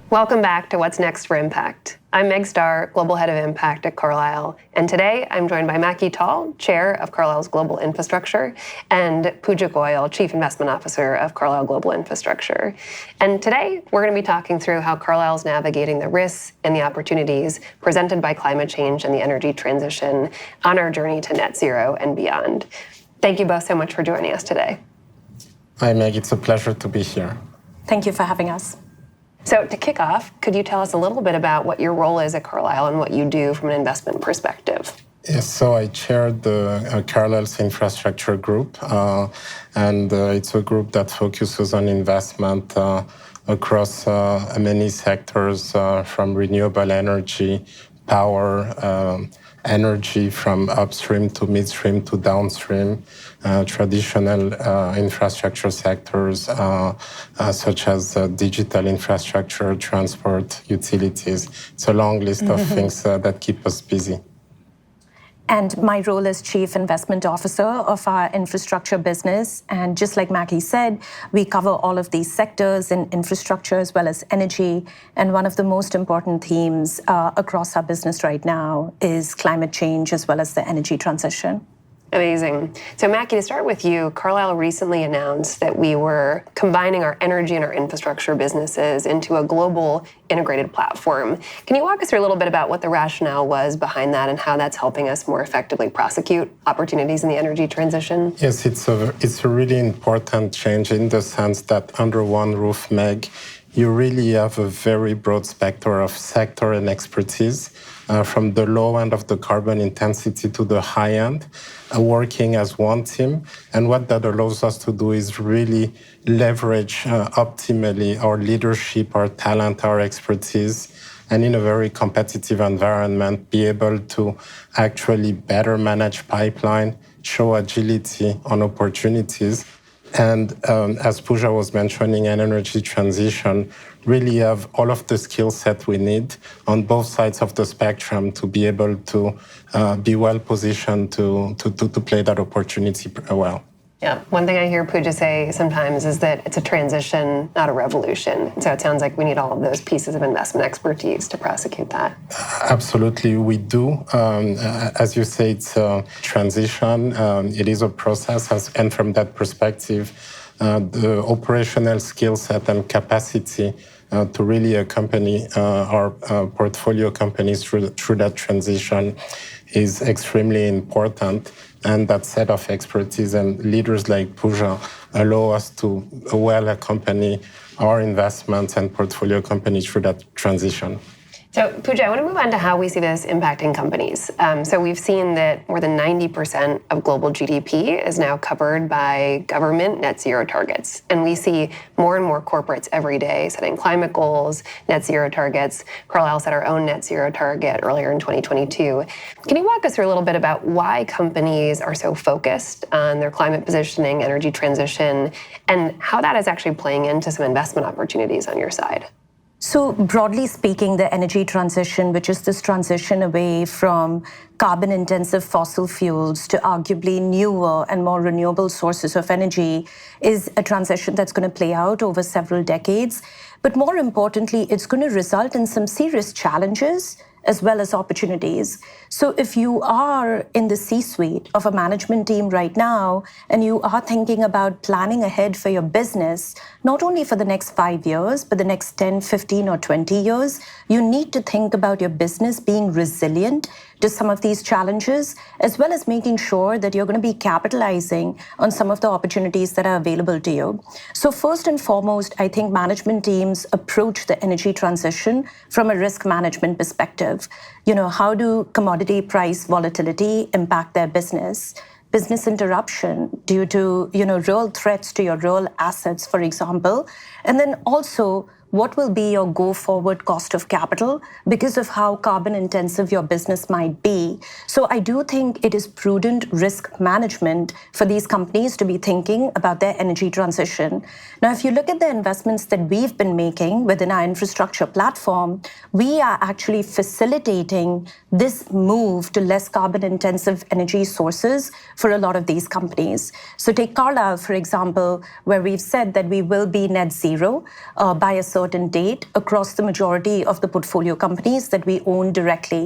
Welcome back to What's Next for Impact. I'm Meg Starr, Global Head of Impact at Carlyle, and today I'm joined by Macky Tall, Chair of Carlyle's Global Infrastructure, and Pooja Goyal, Chief Investment Officer of Carlyle Global Infrastructure. And today we're going to be talking through how Carlyle's navigating the risks and the opportunities presented by climate change and the energy transition on our journey to net zero and beyond. Thank you both so much for joining us today. Hi, Meg. It's a pleasure to be here. Thank you for having us. So to kick off, could you tell us a little bit about what your role is at Carlyle and what you do from an investment perspective? Yes, so I chair the Carlyle's infrastructure group, and it's a group that focuses on investment across many sectors, from renewable energy, power, energy from upstream to midstream to downstream, traditional infrastructure sectors such as digital infrastructure, transport, utilities. It's a long list of things that keep us busy. And my role is Chief Investment Officer of our infrastructure business. And just like Macky said, we cover all of these sectors in infrastructure as well as energy. And one of the most important themes across our business right now is climate change as well as the energy transition. Amazing. So Macky, to start with you, Carlyle recently announced that we were combining our energy and our infrastructure businesses into a global integrated platform. Can you walk us through a little bit about what the rationale was behind that and how that's helping us more effectively prosecute opportunities in the energy transition? Yes, it's a really important change in the sense that under one roof, Meg, you really have a very broad spectrum of sector and expertise, from the low end of the carbon intensity to the high end, working as one team. And what that allows us to do is really leverage optimally our leadership, our talent, our expertise, and in a very competitive environment, be able to actually better manage pipeline, show agility on opportunities. And as Pooja was mentioning, an energy transition, really have all of the skill set we need on both sides of the spectrum to be able to be well positioned to play that opportunity well. Yeah, one thing I hear Pooja say sometimes is that it's a transition, not a revolution. So it sounds like we need all of those pieces of investment expertise to prosecute that. Absolutely, we do. As you say, it's a transition. It is a process, and from that perspective, the operational skill set and capacity to really accompany our portfolio companies through that transition is extremely important. And that set of expertise and leaders like Pooja allow us to well accompany our investments and portfolio companies through that transition. So, Pooja, I want to move on to how we see this impacting companies. So we've seen that more than 90% of global GDP is now covered by government net zero targets. And we see more and more corporates every day setting climate goals, net zero targets. Carlyle set our own net zero target earlier in 2022. Can you walk us through a little bit about why companies are so focused on their climate positioning, energy transition, and how that is actually playing into some investment opportunities on your side? So broadly speaking, the energy transition, which is this transition away from carbon-intensive fossil fuels to arguably newer and more renewable sources of energy, is a transition that's going to play out over several decades. But more importantly, it's going to result in some serious challenges as well as opportunities. So if you are in the C-suite of a management team right now, and you are thinking about planning ahead for your business, not only for the next 5 years, but the next 10, 15, or 20 years, you need to think about your business being resilient to some of these challenges, as well as making sure that you're going to be capitalizing on some of the opportunities that are available to you. So first and foremost, I think management teams approach the energy transition from a risk management perspective. How do commodity price volatility impact their business? Business interruption due to, real threats to your real assets, for example. And then also, what will be your go-forward cost of capital because of how carbon-intensive your business might be. So I do think it is prudent risk management for these companies to be thinking about their energy transition. Now, if you look at the investments that we've been making within our infrastructure platform, we are actually facilitating this move to less carbon-intensive energy sources for a lot of these companies. So take Carlyle, for example, where we've said that we will be net zero by a certain date across the majority of the portfolio companies that we own directly.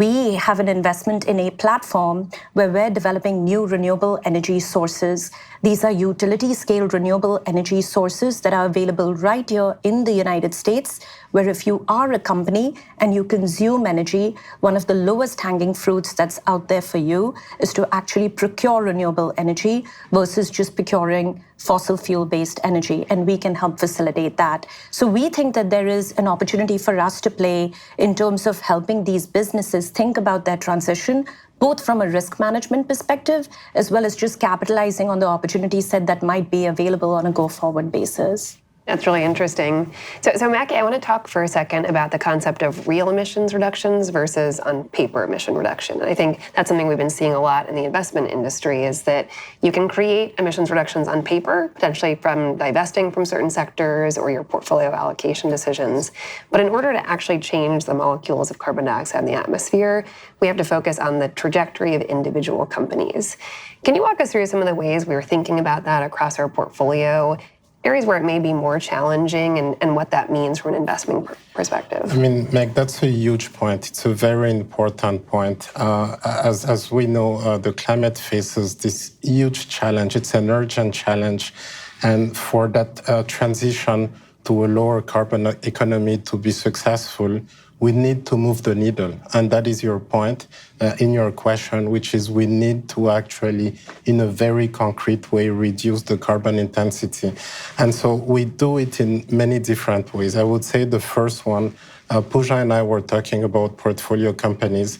We have an investment in a platform where we're developing new renewable energy sources. These are utility-scale renewable energy sources that are available right here in the United States, where if you are a company and you consume energy, one of the lowest hanging fruits that's out there for you is to actually procure renewable energy versus just procuring fossil fuel-based energy, and we can help facilitate that. So we think that there is an opportunity for us to play in terms of helping these businesses think about their transition, both from a risk management perspective, as well as just capitalizing on the opportunity set that might be available on a go-forward basis. That's really interesting. So Macky, I want to talk for a second about the concept of real emissions reductions versus on paper emission reduction. And I think that's something we've been seeing a lot in the investment industry, is that you can create emissions reductions on paper, potentially from divesting from certain sectors or your portfolio allocation decisions. But in order to actually change the molecules of carbon dioxide in the atmosphere, we have to focus on the trajectory of individual companies. Can you walk us through some of the ways we were thinking about that across our portfolio, areas where it may be more challenging, and what that means from an investment perspective? I mean, Meg, that's a huge point. It's a very important point. As we know, the climate faces this huge challenge. It's an urgent challenge. And for that transition to a lower carbon economy to be successful, we need to move the needle. And that is your point in your question, which is we need to actually, in a very concrete way, reduce the carbon intensity. And so we do it in many different ways. I would say the first one, Pooja and I were talking about portfolio companies.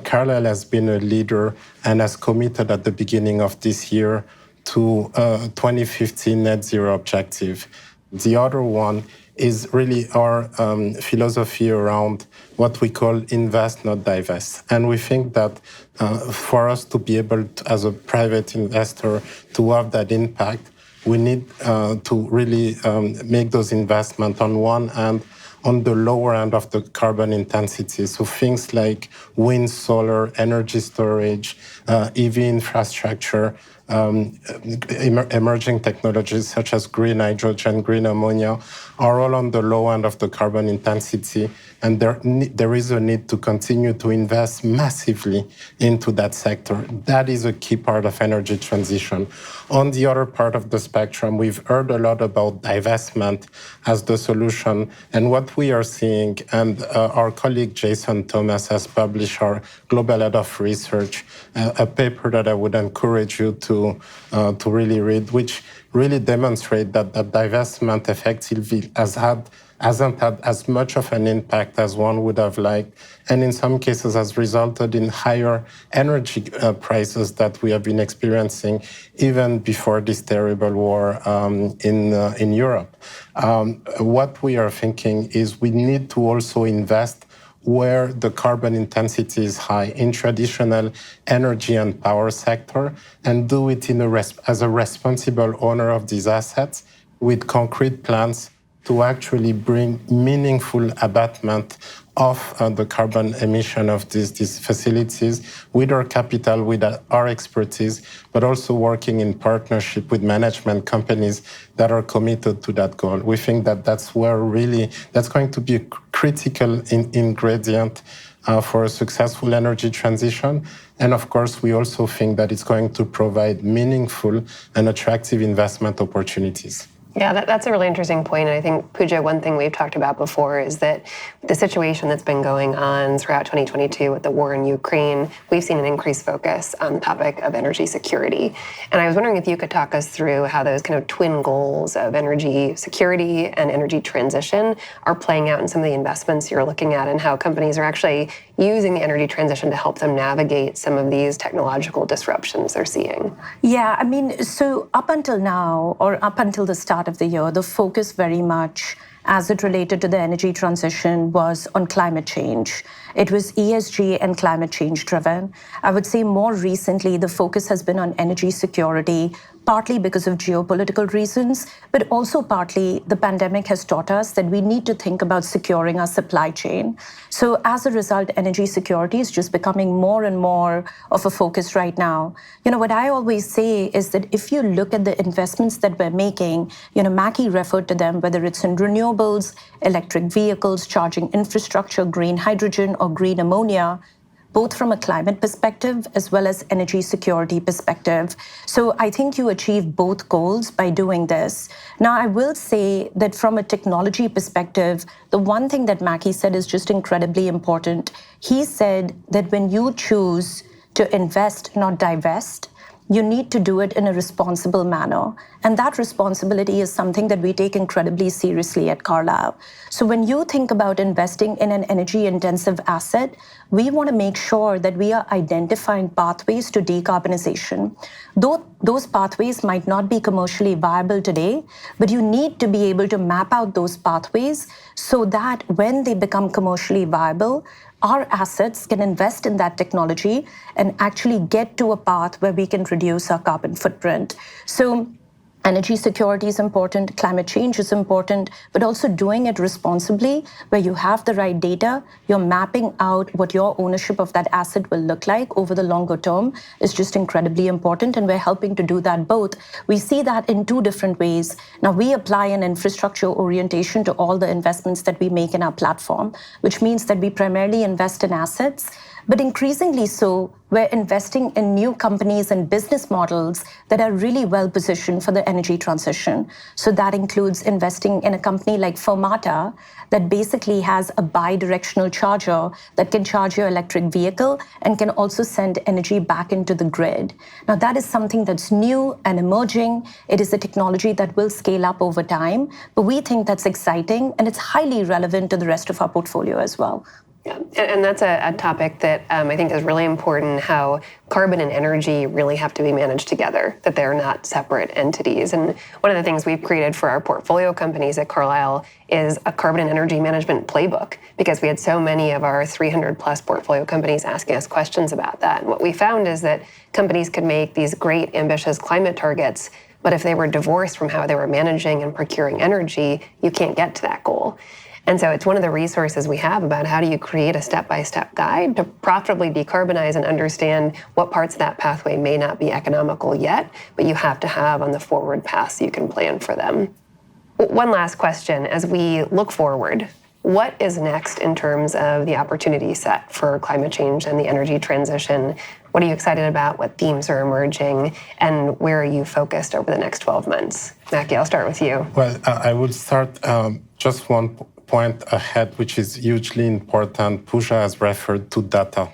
Carlyle has been a leader and has committed at the beginning of this year to 2050 net zero objective. The other one is really our philosophy around what we call invest, not divest. And we think that for us to be able to, as a private investor, to have that impact, we need to really make those investments on one hand, on the lower end of the carbon intensity. So things like wind, solar, energy storage, EV infrastructure, emerging technologies such as green hydrogen, green ammonia, are all on the low end of the carbon intensity. And there is a need to continue to invest massively into that sector. That is a key part of energy transition. On the other part of the spectrum, we've heard a lot about divestment as the solution. And what we are seeing, and our colleague Jason Thomas has published, our global head of research, a paper that I would encourage you to really read, which really demonstrate that divestment effectively hasn't had as much of an impact as one would have liked, and in some cases has resulted in higher energy prices that we have been experiencing even before this terrible war in Europe. What we are thinking is we need to also invest where the carbon intensity is high in traditional energy and power sector, and do it as a responsible owner of these assets with concrete plans to actually bring meaningful abatement of the carbon emission of these facilities with our capital, with our expertise, but also working in partnership with management companies that are committed to that goal. We think that that's going to be a critical ingredient for a successful energy transition. And of course, we also think that it's going to provide meaningful and attractive investment opportunities. Yeah, that's a really interesting point. And I think, Pooja, one thing we've talked about before is that the situation that's been going on throughout 2022 with the war in Ukraine, we've seen an increased focus on the topic of energy security. And I was wondering if you could talk us through how those kind of twin goals of energy security and energy transition are playing out in some of the investments you're looking at, and how companies are actually using the energy transition to help them navigate some of these technological disruptions they're seeing. Yeah, I mean, so up until now, or up until the start of the year, the focus very much as it related to the energy transition was on climate change. It was ESG and climate change driven. I would say more recently, the focus has been on energy security, partly because of geopolitical reasons, but also partly the pandemic has taught us that we need to think about securing our supply chain. So as a result, energy security is just becoming more and more of a focus right now. What I always say is that if you look at the investments that we're making, Macky referred to them, whether it's in renewables, electric vehicles, charging infrastructure, green hydrogen, or green ammonia, both from a climate perspective as well as energy security perspective. So I think you achieve both goals by doing this. Now, I will say that from a technology perspective, the one thing that Macky said is just incredibly important. He said that when you choose to invest, not divest, you need to do it in a responsible manner. And that responsibility is something that we take incredibly seriously at Carlyle. So when you think about investing in an energy-intensive asset, we want to make sure that we are identifying pathways to decarbonization. Though those pathways might not be commercially viable today, but you need to be able to map out those pathways so that when they become commercially viable, our assets can invest in that technology and actually get to a path where we can reduce our carbon footprint. So energy security is important, climate change is important, but also doing it responsibly, where you have the right data, you're mapping out what your ownership of that asset will look like over the longer term is just incredibly important, and we're helping to do that both. We see that in two different ways. Now, we apply an infrastructure orientation to all the investments that we make in our platform, which means that we primarily invest in assets, but increasingly so, we're investing in new companies and business models that are really well positioned for the energy transition. So that includes investing in a company like Fermata that basically has a bi-directional charger that can charge your electric vehicle and can also send energy back into the grid. Now, that is something that's new and emerging. It is a technology that will scale up over time, but we think that's exciting and it's highly relevant to the rest of our portfolio as well. Yeah, and that's a topic that I think is really important, how carbon and energy really have to be managed together, that they're not separate entities. And one of the things we've created for our portfolio companies at Carlyle is a carbon and energy management playbook, because we had so many of our 300 plus portfolio companies asking us questions about that. And what we found is that companies could make these great ambitious climate targets, but if they were divorced from how they were managing and procuring energy, you can't get to that goal. And so it's one of the resources we have about how do you create a step-by-step guide to profitably decarbonize and understand what parts of that pathway may not be economical yet, but you have to have on the forward path so you can plan for them. One last question, as we look forward, what is next in terms of the opportunity set for climate change and the energy transition? What are you excited about? What themes are emerging? And where are you focused over the next 12 months? Macky, I'll start with you. Well, I would start just one point ahead, which is hugely important. Pooja has referred to data.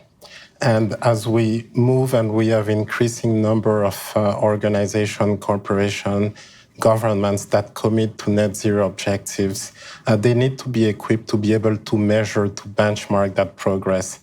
And as we move and we have increasing number of organizations, corporations, governments that commit to net zero objectives, they need to be equipped to be able to measure, to benchmark that progress.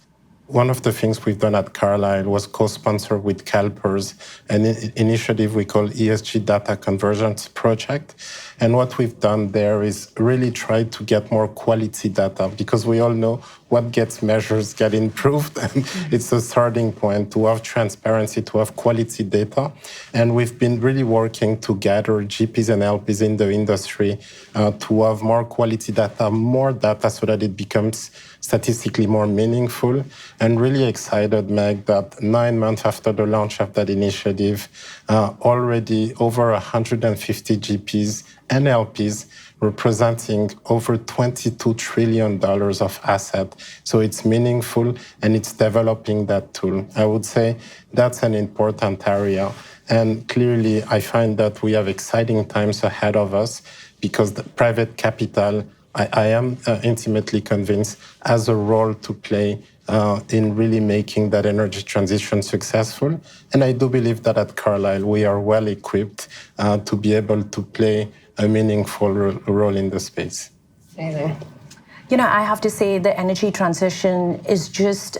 One of the things we've done at Carlyle was co-sponsor with CalPERS an initiative we call ESG Data Convergence Project. And what we've done there is really try to get more quality data, because we all know what gets measured get improved. And it's a starting point to have transparency, to have quality data. And we've been really working to gather GPs and LPs in the industry to have more quality data, more data so that it becomes statistically more meaningful. And really excited, Meg, that 9 months after the launch of that initiative, already over 150 GPs and LPs representing over $22 trillion of asset. So it's meaningful and it's developing that tool. I would say that's an important area. And clearly, I find that we have exciting times ahead of us, because the private capital, I am intimately convinced, has a role to play in really making that energy transition successful. And I do believe that at Carlyle, we are well equipped to be able to play a meaningful role in the space. Amazing. I have to say the energy transition is just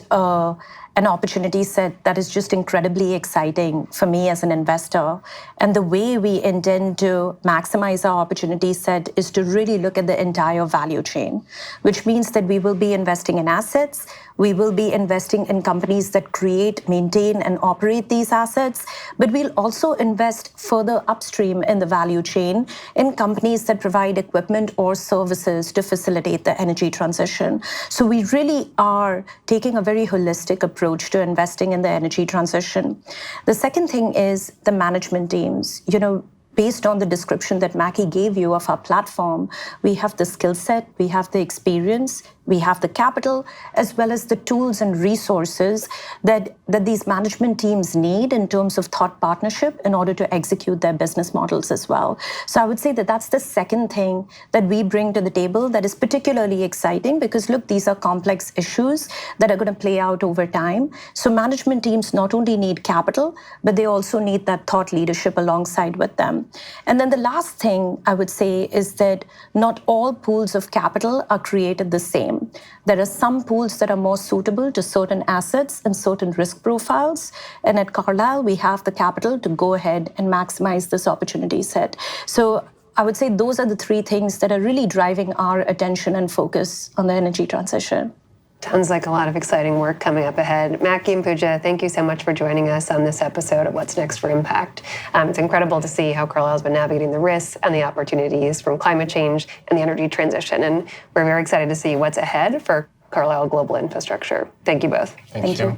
an opportunity set that is just incredibly exciting for me as an investor. And the way we intend to maximize our opportunity set is to really look at the entire value chain, which means that we will be investing in assets, we will be investing in companies that create, maintain, and operate these assets, but we'll also invest further upstream in the value chain in companies that provide equipment or services to facilitate the energy transition. So we really are taking a very holistic approach to investing in the energy transition. The second thing is the management teams. Based on the description that Macky gave you of our platform, we have the skill set, we have the experience, we have the capital, as well as the tools and resources that these management teams need in terms of thought partnership in order to execute their business models as well. So I would say that that's the second thing that we bring to the table that is particularly exciting because, look, these are complex issues that are going to play out over time. So management teams not only need capital, but they also need that thought leadership alongside with them. And then the last thing I would say is that not all pools of capital are created the same. There are some pools that are more suitable to certain assets and certain risk profiles. And at Carlyle, we have the capital to go ahead and maximize this opportunity set. So I would say those are the three things that are really driving our attention and focus on the energy transition. Sounds like a lot of exciting work coming up ahead. Macky and Pooja, thank you so much for joining us on this episode of What's Next for Impact. It's incredible to see how Carlyle's been navigating the risks and the opportunities from climate change and the energy transition. And we're very excited to see what's ahead for Carlyle Global Infrastructure. Thank you both. Thank you.